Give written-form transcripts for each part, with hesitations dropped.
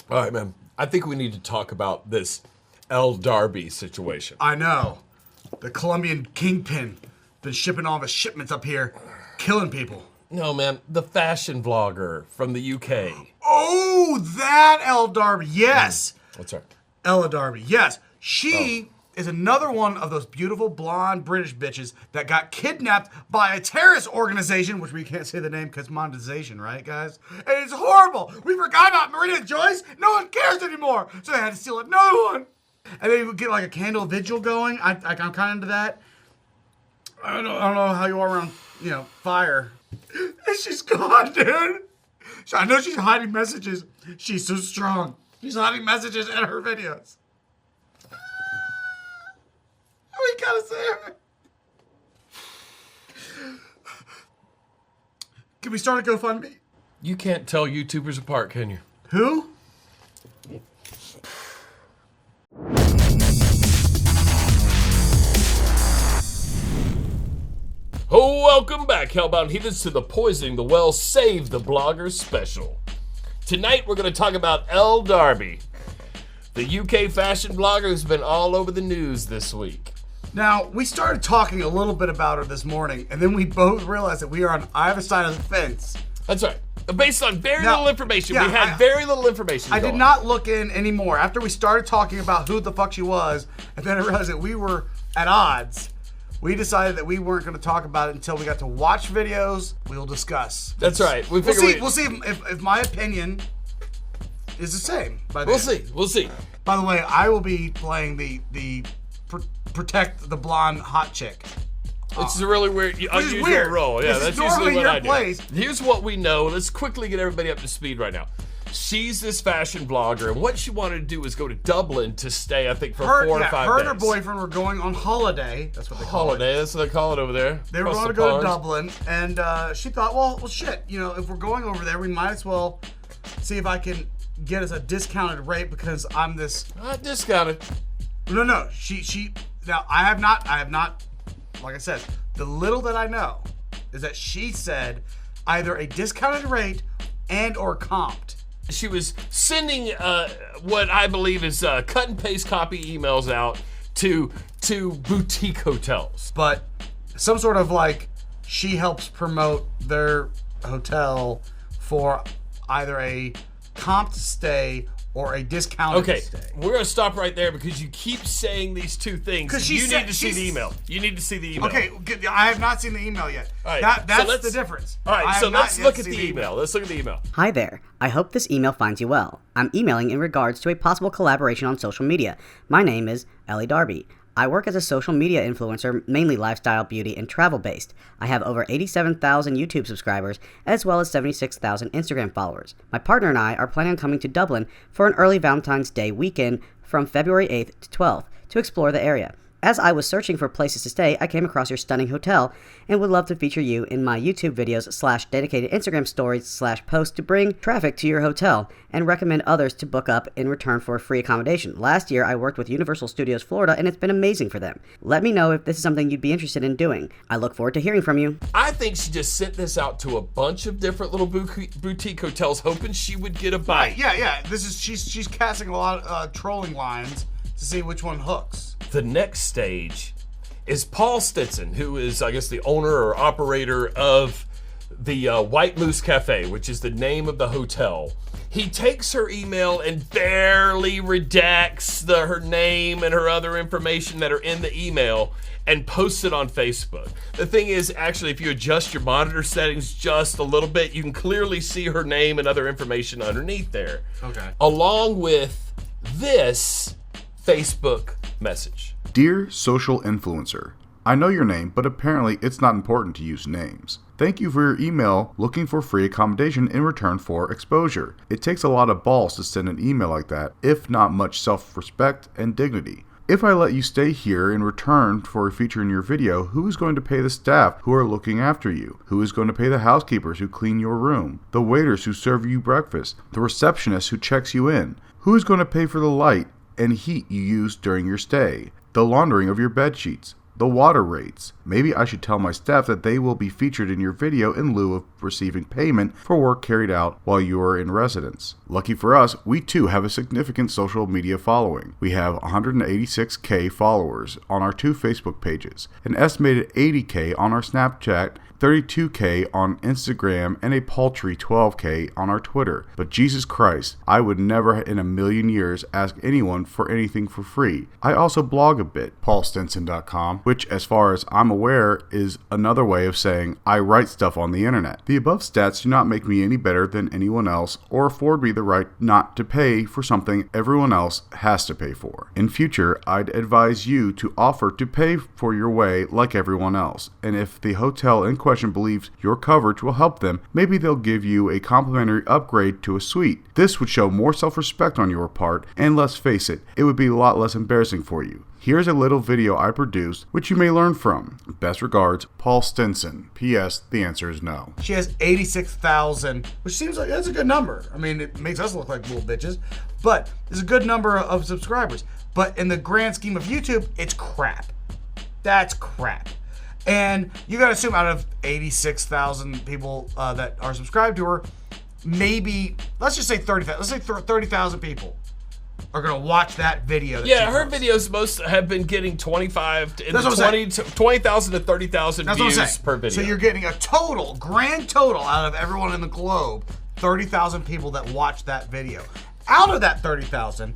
All right, man. I think we need to talk about this Elle Darby situation. I know. The Colombian kingpin been shipping all the shipments up here, killing people. No, man. The fashion vlogger from the UK. Oh, that Elle Darby. Yes. What's her? Elle Darby. Yes. She is another one of those beautiful blonde British bitches that got kidnapped by a terrorist organization, which we can't say the name because monetization, right, guys? And it's horrible. We forgot about Marina Joyce. No one cares anymore. So they had to steal another one. And then you would get like a candle vigil going. I'm kind of into that. I don't know how you are around, fire. And she's gone, dude. So I know she's hiding messages. She's so strong. She's hiding messages in her videos. We gotta save her. Can we start a GoFundMe? You can't tell YouTubers apart, can you? Who? Oh, welcome back, Hellbound Heathens, to the Poisoning the Well Save the Bloggers special. Tonight, we're going to talk about Elle Darby, the UK fashion blogger who's been all over the news this week. Now, we started talking a little bit about her this morning, and then we both realized that we are on either side of the fence. That's right. Based on little information. Yeah, we had very little information. I did not look in anymore. After we started talking about who the fuck she was, and then I realized that we were at odds, we decided that we weren't going to talk about it until we got to watch videos. We'll discuss. That's right. We'll see if my opinion is the same. We'll see. By the way, I will be playing the protect the blonde hot chick. It's a really unusual role. Yeah, that's usually what I do. Here's what we know. Let's quickly get everybody up to speed right now. She's this fashion blogger, and what she wanted to do was go to Dublin to stay, I think, for 4 or 5 days. Her and her boyfriend were going on holiday. That's what they call it. That's what they call it over there. They were going to go to Dublin, and she thought, well, shit, if we're going over there, we might as well see if I can get us a discounted rate because I'm this... Not discounted. No. Now, I have not, like I said, the little that I know is that she said either a discounted rate and or comped. She was sending what I believe is cut and paste copy emails out to boutique hotels. But some sort of she helps promote their hotel for either a comped stay or a discounted stay. Okay, we're going to stop right there because you keep saying these two things. You need to see the email. You need to see the email. Okay, I have not seen the email yet. All right, that's the difference. All right, so let's look at the email. Let's look at the email. Hi there. I hope this email finds you well. I'm emailing in regards to a possible collaboration on social media. My name is Elle Darby. I work as a social media influencer, mainly lifestyle, beauty, and travel-based. I have over 87,000 YouTube subscribers, as well as 76,000 Instagram followers. My partner and I are planning on coming to Dublin for an early Valentine's Day weekend from February 8th to 12th to explore the area. As I was searching for places to stay, I came across your stunning hotel and would love to feature you in my YouTube videos / dedicated Instagram stories / posts to bring traffic to your hotel and recommend others to book up in return for a free accommodation. Last year, I worked with Universal Studios Florida and it's been amazing for them. Let me know if this is something you'd be interested in doing. I look forward to hearing from you. I think she just sent this out to a bunch of different little boutique hotels hoping she would get a bite. Yeah. She's casting a lot of trolling lines to see which one hooks. The next stage is Paul Stinson, who is, I guess, the owner or operator of the White Moose Café, which is the name of the hotel. He takes her email and barely redacts her name and her other information that are in the email and posts it on Facebook. The thing is, actually, if you adjust your monitor settings just a little bit, you can clearly see her name and other information underneath there. Okay. Along with this Facebook message. Dear social influencer, I know your name, but apparently it's not important to use names. Thank you for your email looking for free accommodation in return for exposure. It takes a lot of balls to send an email like that, if not much self-respect and dignity. If I let you stay here in return for a feature in your video, who is going to pay the staff who are looking after you? Who is going to pay the housekeepers who clean your room? The waiters who serve you breakfast? The receptionist who checks you in? Who is going to pay for the light and heat you use during your stay? The laundering of your bed sheets? the water rates. Maybe I should tell my staff that they will be featured in your video in lieu of receiving payment for work carried out while you are in residence. Lucky for us, we too have a significant social media following. We have 186K followers on our 2 Facebook pages, an estimated 80K on our Snapchat, 32K on Instagram, and a paltry 12K on our Twitter. But Jesus Christ, I would never in a million years ask anyone for anything for free. I also blog a bit, paulstinson.com, which as far as I'm aware is another way of saying I write stuff on the internet. The above stats do not make me any better than anyone else or afford me the right not to pay for something everyone else has to pay for. In future, I'd advise you to offer to pay for your way like everyone else, and if the hotel in question believes your coverage will help them, maybe they'll give you a complimentary upgrade to a suite. This would show more self-respect on your part, and let's face it, it would be a lot less embarrassing for you. Here's a little video I produced, which you may learn from. Best regards, Paul Stinson. P.S. The answer is no. She has 86,000, which seems like that's a good number. I mean, it makes us look like little bitches, but it's a good number of subscribers. But in the grand scheme of YouTube, it's crap. That's crap. And you got to assume out of 86,000 people that are subscribed to her, maybe, let's just say 30,000. Let's say 30,000 people are going to watch that video. Yeah, her videos most have been getting 20,000 to 30,000 views per video. So you're getting a grand total out of everyone in the globe, 30,000 people that watch that video. Out of that 30,000,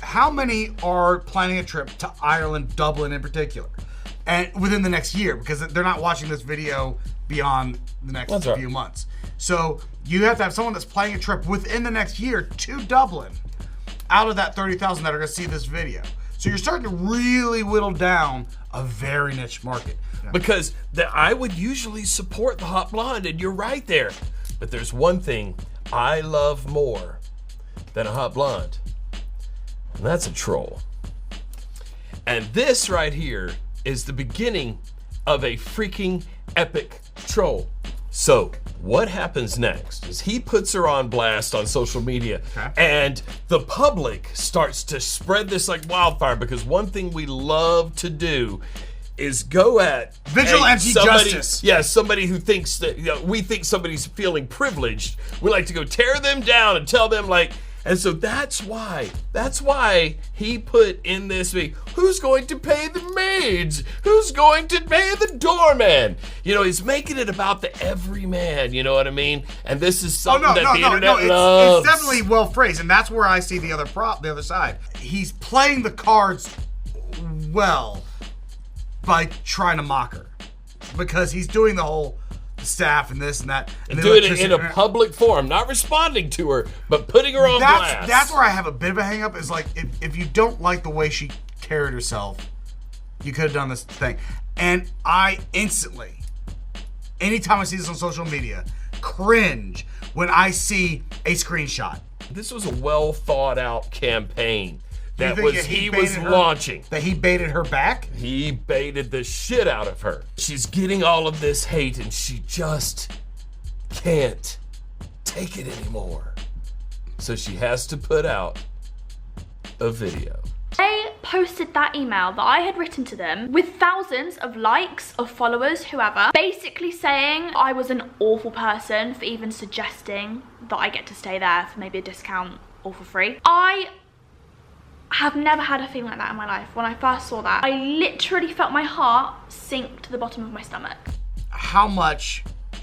how many are planning a trip to Ireland, Dublin in particular? And within the next year, because they're not watching this video beyond the next few months. So you have to have someone that's planning a trip within the next year to Dublin out of that 30,000 that are going to see this video. So you're starting to really whittle down a very niche market. Because I would usually support the hot blonde, and you're right there. But there's one thing I love more than a hot blonde, and that's a troll. And this right here is the beginning of a freaking epic troll. So what happens next is he puts her on blast on social media, and the public starts to spread this like wildfire, because one thing we love to do is go at vigilante justice. Yeah, somebody who thinks that, we think somebody's feeling privileged. We like to go tear them down and tell them like, and so that's why he put in this week, who's going to pay the maids? Who's going to pay the doorman? He's making it about the everyman, you know what I mean? And this is something that the internet loves. It's definitely well phrased, and that's where I see the other side. He's playing the cards well by trying to mock her, because he's doing the whole staff and this and that, and doing it in a public forum, not responding to her, but putting her on blast. That's where I have a bit of a hang up, is like, if you don't like the way she carried herself, you could have done this thing. And I instantly, anytime I see this on social media, cringe when I see a screenshot. This was a well thought out campaign that he was her, launching. That he baited her back? He baited the shit out of her. She's getting all of this hate, and she just can't take it anymore. So she has to put out a video. They posted that email that I had written to them with thousands of likes, of followers, whoever, basically saying I was an awful person for even suggesting that I get to stay there for maybe a discount or for free. I have never had a feeling like that in my life. When I first saw that, I literally felt my heart sink to the bottom of my stomach. How much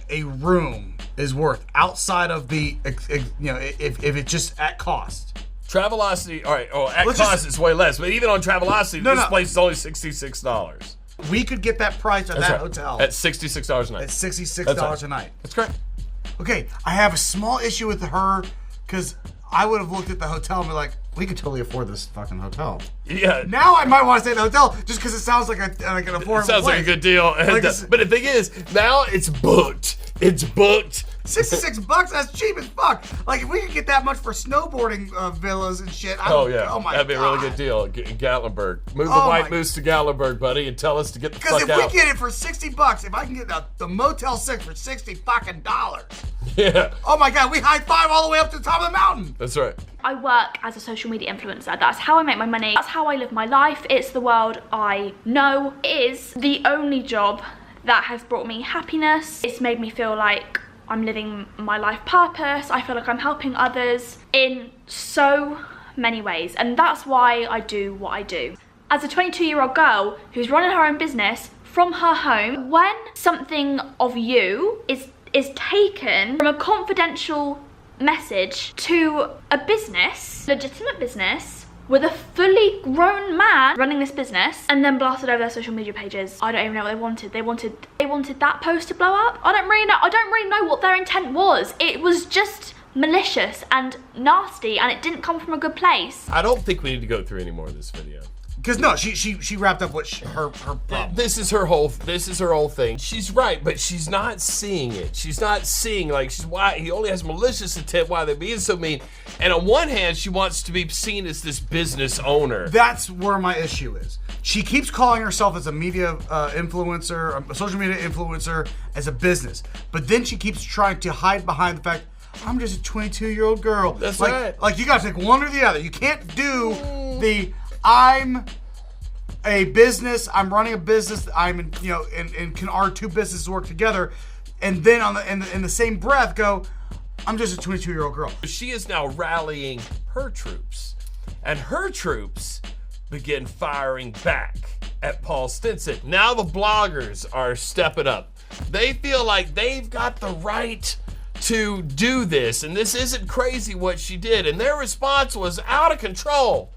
a room is worth outside of the, if it's just at cost? Travelocity, all right, at cost it's way less, but even on Travelocity, this place is only $66. We could get that price at that hotel. At $66 a night. At $66 a night. That's correct. Okay, I have a small issue with her, because I would have looked at the hotel and be like, we could totally afford this fucking hotel. Yeah. Now I might want to stay at the hotel just because it sounds like an affordable It sounds like a good deal. But the thing is, now it's booked. It's booked $66, that's cheap as fuck. Like, if we could get that much for snowboarding villas and shit. Oh, yeah. Oh, my That'd be a really good deal. Gatlinburg. Move the White Moose to Gatlinburg, buddy, and tell us to get the fuck out. Because if we get it for $60, if I can get the Motel 6 for $60 fucking dollars. Yeah. Oh, my God, we high five all the way up to the top of the mountain. That's right. I work as a social media influencer. That's how I make my money. That's how I live my life. It's the world I know. It is the only job that has brought me happiness. It's made me feel like I'm living my life purpose. I feel like I'm helping others in so many ways. And that's why I do what I do. As a 22-year-old girl who's running her own business from her home, when something of you is taken from a confidential message to a business, legitimate business, with a fully grown man running this business, and then blasted over their social media pages. I don't even know what they wanted. They wanted that post to blow up. I don't really know what their intent was. It was just malicious and nasty, and it didn't come from a good place. I don't think we need to go through any more of this video. Because no, she wrapped up what her problem. This is her whole thing. She's right, but she's not seeing it. She's not seeing, like, why he only has malicious intent, why they're being so mean. And on one hand, she wants to be seen as this business owner. That's where my issue is. She keeps calling herself as a media influencer, a social media influencer, as a business. But then she keeps trying to hide behind the fact, I'm just a 22-year-old girl. That's like, right. Like, you gotta take one or the other. You can't do the I'm a business, I'm running a business, and can our two businesses work together, and then in the same breath go, I'm just a 22-year-old girl. She is now rallying her troops, and her troops begin firing back at Paul Stinson. Now the bloggers are stepping up. They feel like they've got the right to do this, and this isn't crazy what she did, and their response was out of control.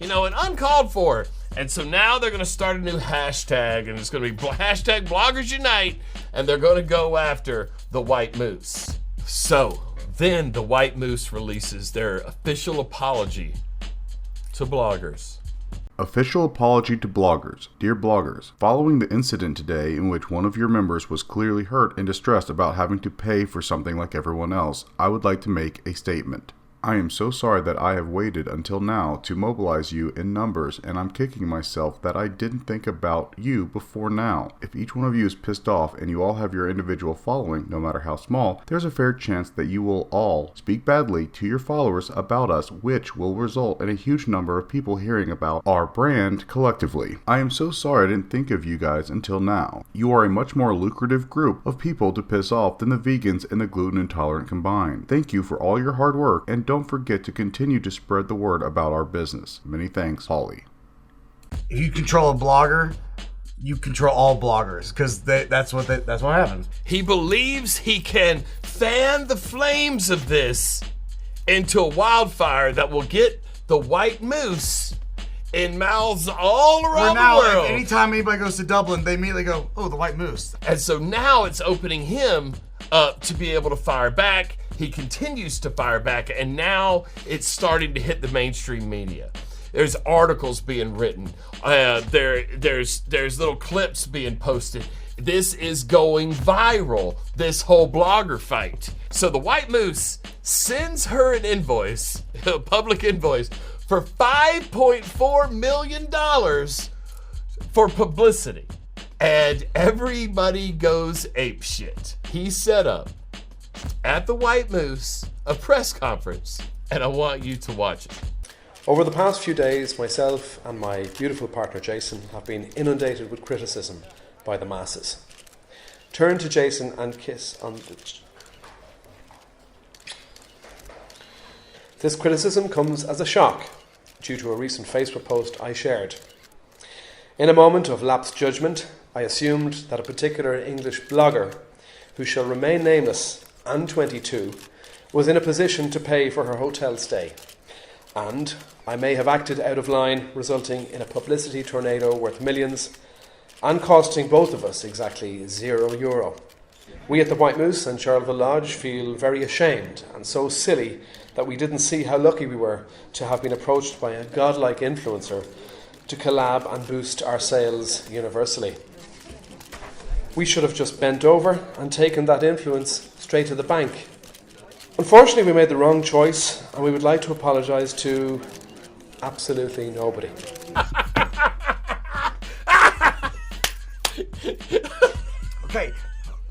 And uncalled for. And so now they're going to start a new hashtag, and it's going to be hashtag Bloggers Unite, and they're going to go after the White Moose. So then the White Moose releases their official apology to bloggers. Official apology to bloggers. Dear bloggers, following the incident today in which one of your members was clearly hurt and distressed about having to pay for something like everyone else, I would like to make a statement. I am so sorry that I have waited until now to mobilize you in numbers, and I'm kicking myself that I didn't think about you before now. If each one of you is pissed off and you all have your individual following, no matter how small, there's a fair chance that you will all speak badly to your followers about us, which will result in a huge number of people hearing about our brand collectively. I am so sorry I didn't think of you guys until now. You are a much more lucrative group of people to piss off than the vegans and the gluten intolerant combined. Thank you for all your hard work, and don't forget to continue to spread the word about our business. Many thanks, Holly. If you control a blogger, you control all bloggers, because that's what happens. He believes he can fan the flames of this into a wildfire that will get the White Moose in mouths all around the world. Anytime anybody goes to Dublin, they immediately go, oh, the White Moose. And so now it's opening him up to be able to fire back. He continues to fire back, and now it's starting to hit the mainstream media. There's articles being written. There's little clips being posted. This is going viral, this whole blogger fight. So the White Moose sends her an invoice, a public invoice, for $5.4 million for publicity. And everybody goes apeshit. He set up at the White Moose a press conference, and I want you to watch it. Over the past few days, myself and my beautiful partner Jason have been inundated with criticism by the masses. Turn to Jason and kiss on the... This criticism comes as a shock due to a recent Facebook post I shared. In a moment of lapsed judgment, I assumed that a particular English blogger, who shall remain nameless and 22, was in a position to pay for her hotel stay. And I may have acted out of line, resulting in a publicity tornado worth millions and costing both of us exactly €0. We at the White Moose and Charleville Lodge feel very ashamed and so silly that we didn't see how lucky we were to have been approached by a godlike influencer to collab and boost our sales universally. We should have just bent over and taken that influence straight to the bank. Unfortunately, we made the wrong choice, and we would like to apologise to absolutely nobody. Okay,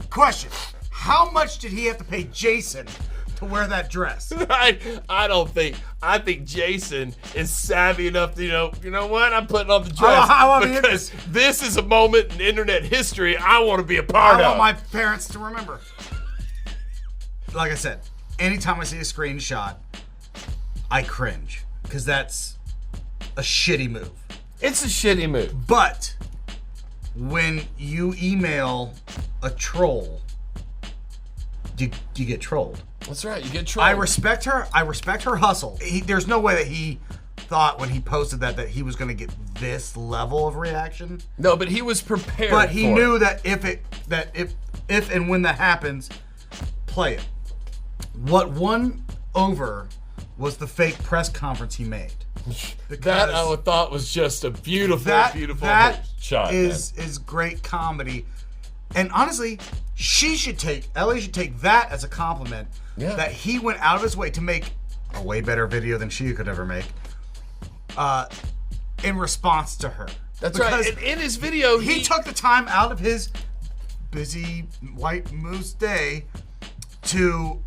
question. How much did he have to pay Jason to wear that dress? I think Jason is savvy enough to, you know what? I'm putting on the dress because this is a moment in internet history I want to be a part of. I want my parents to remember. Like I said, anytime I see a screenshot, I cringe because that's a shitty move. It's a shitty move. But when you email a troll, you get trolled. That's right, you get trolled. I respect her. I respect her hustle. There's no way that he thought when he posted that he was going to get this level of reaction. No, but he was prepared. But he knew that if and when that happens, play it. What won over was the fake press conference he made. That I thought was just a beautiful shot. Is great comedy. And honestly, Ellie should take that as a compliment. Yeah. That he went out of his way to make a way better video than she could ever make. In response to her. That's right. And in his video, he took the time out of his busy white moose day to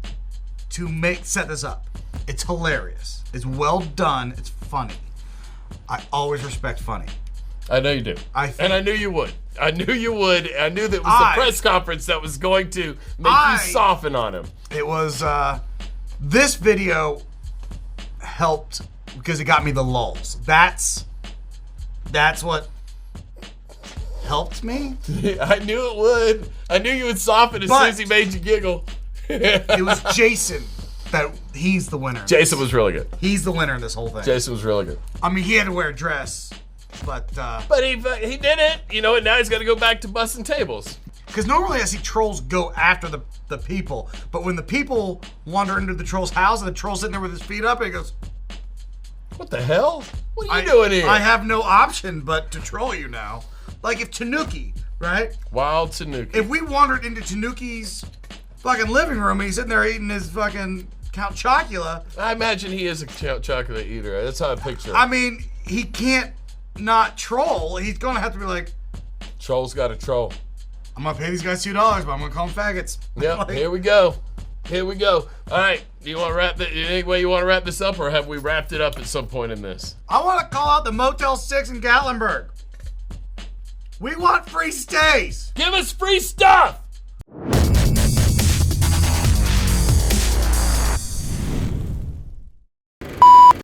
set this up. It's hilarious. It's well done. It's funny. I always respect funny. I know you do. And I knew you would. I knew you would. I knew that it was the press conference that was going to make you soften on him. It was, this video helped because it got me the lulls. That's what helped me. I knew it would. I knew you would soften as soon as he made you giggle. It was Jason he's the winner. Jason was really good. He's the winner in this whole thing. Jason was really good. I mean, he had to wear a dress, but he did it, and now he's got to go back to busting tables. Because normally I see trolls go after the people, but when the people wander into the troll's house and the troll's sitting there with his feet up, and he goes, "What the hell? What are you doing here? I have no option but to troll you now." Like if Tanuki, right? Wild Tanuki. If we wandered into Tanuki's fucking living room and he's sitting there eating his fucking Count Chocula. I imagine he is a Count Chocula eater. That's how I picture him. I mean, he can't not troll. He's going to have to be like, troll's got to troll. I'm going to pay these guys $2, but I'm going to call them faggots. Yep, here we go. Here we go. All right, do you want to wrap any way you want to wrap this up, or have we wrapped it up at some point in this? I want to call out the Motel 6 in Gatlinburg. We want free stays. Give us free stuff.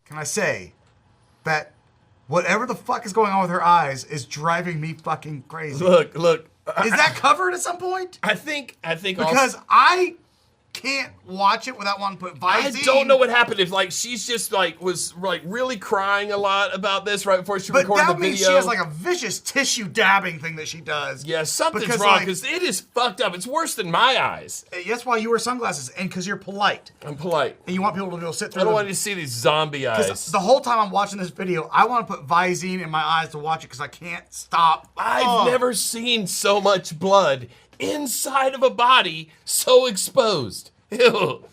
Can I say that whatever the fuck is going on with her eyes is driving me fucking crazy? Look. Is that covered at some point? I think because also, I can't watch it without wanting to put Visine. I don't know what happened. If she's just was really crying a lot about this right before she recorded the video. But that means she has a vicious tissue dabbing thing that she does. Yeah, something's wrong because it is fucked up. It's worse than my eyes. That's why you wear sunglasses and because you're polite. I'm polite. And you want people to be able to sit through. I don't want you to see these zombie eyes. The whole time I'm watching this video, I want to put Visine in my eyes to watch it because I can't stop. I've never seen so much blood inside of a body so exposed. Ew.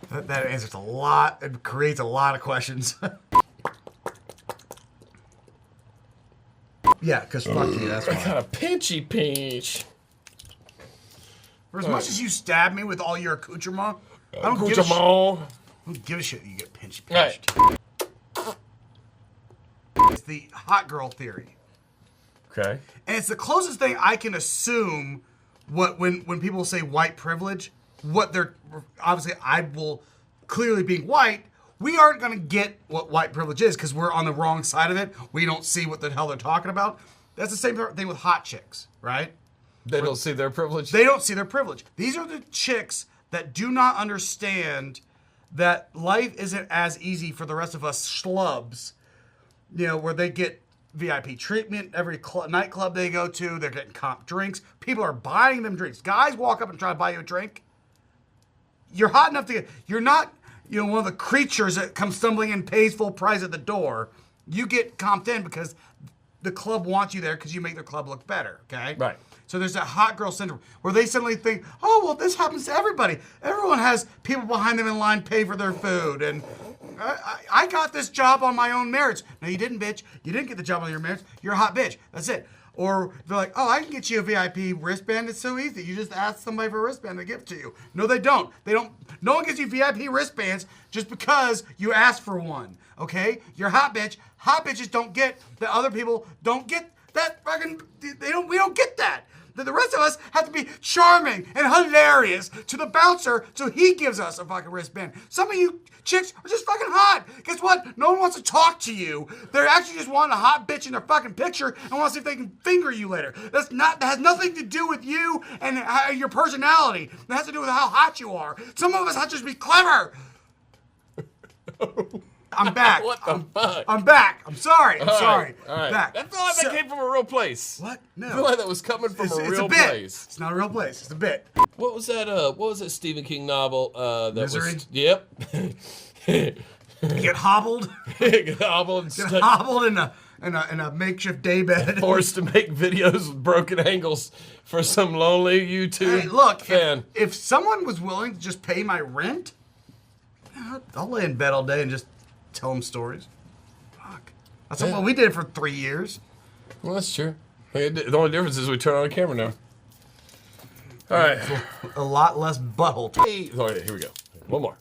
That answers a lot. It creates a lot of questions. Yeah, because fuck you, that's why. Kind of pinchy pinch. For as much as you stab me with all your accoutrement, I don't give a shit you get pinchy pinched. Right. It's the hot girl theory. Okay. And it's the closest thing I can assume when people say white privilege, what they're obviously I will clearly being white, we aren't gonna get what white privilege is because we're on the wrong side of it. We don't see what the hell they're talking about. That's the same thing with hot chicks, right? They don't see their privilege? They don't see their privilege. These are the chicks that do not understand that life isn't as easy for the rest of us schlubs, where they get VIP treatment every nightclub they go to. They're getting comp drinks. People are buying them drinks. Guys walk up and try to buy you a drink. You're hot enough to get... You're not, one of the creatures that comes stumbling in, pays full price at the door. You get comped in because the club wants you there because you make their club look better, okay? Right. So there's that hot girl syndrome where they suddenly think, oh, well, this happens to everybody. Everyone has people behind them in line pay for their food. And I got this job on my own merits. No, you didn't, bitch. You didn't get the job on your merits. You're a hot bitch. That's it. Or they're like, oh, I can get you a VIP wristband. It's so easy. You just ask somebody for a wristband, they give it to you. No, they don't. No one gives you VIP wristbands just because you ask for one, okay? You're a hot bitch. Hot bitches don't get that other people don't get that fucking, we don't get that. The rest of us have to be charming and hilarious to the bouncer so he gives us a fucking wristband. Some of you chicks are just fucking hot. Guess what? No one wants to talk to you. They're actually just wanting a hot bitch in their fucking picture and want to see if they can finger you later. That has nothing to do with you and your personality. It has to do with how hot you are. Some of us have to just be clever. I'm back. What the fuck? I'm back. I'm sorry. I'm sorry. All right. Back. I feel like that came from a real place. What? No. I feel like that was coming from a real place. It's not a real place. It's a bit. What was that? What was that Stephen King novel? That Misery? Was, yep. You get hobbled. Get hobbled and Get stuck, hobbled in a makeshift daybed. forced to make videos with broken ankles for some lonely YouTube Hey, look, fan. if someone was willing to just pay my rent, I'll lay in bed all day and just tell them stories. Fuck. That's what we did for 3 years. Well, that's true. The only difference is we turn on a camera now. All right. A lot less butthole. Hey, all right, here we go. One more.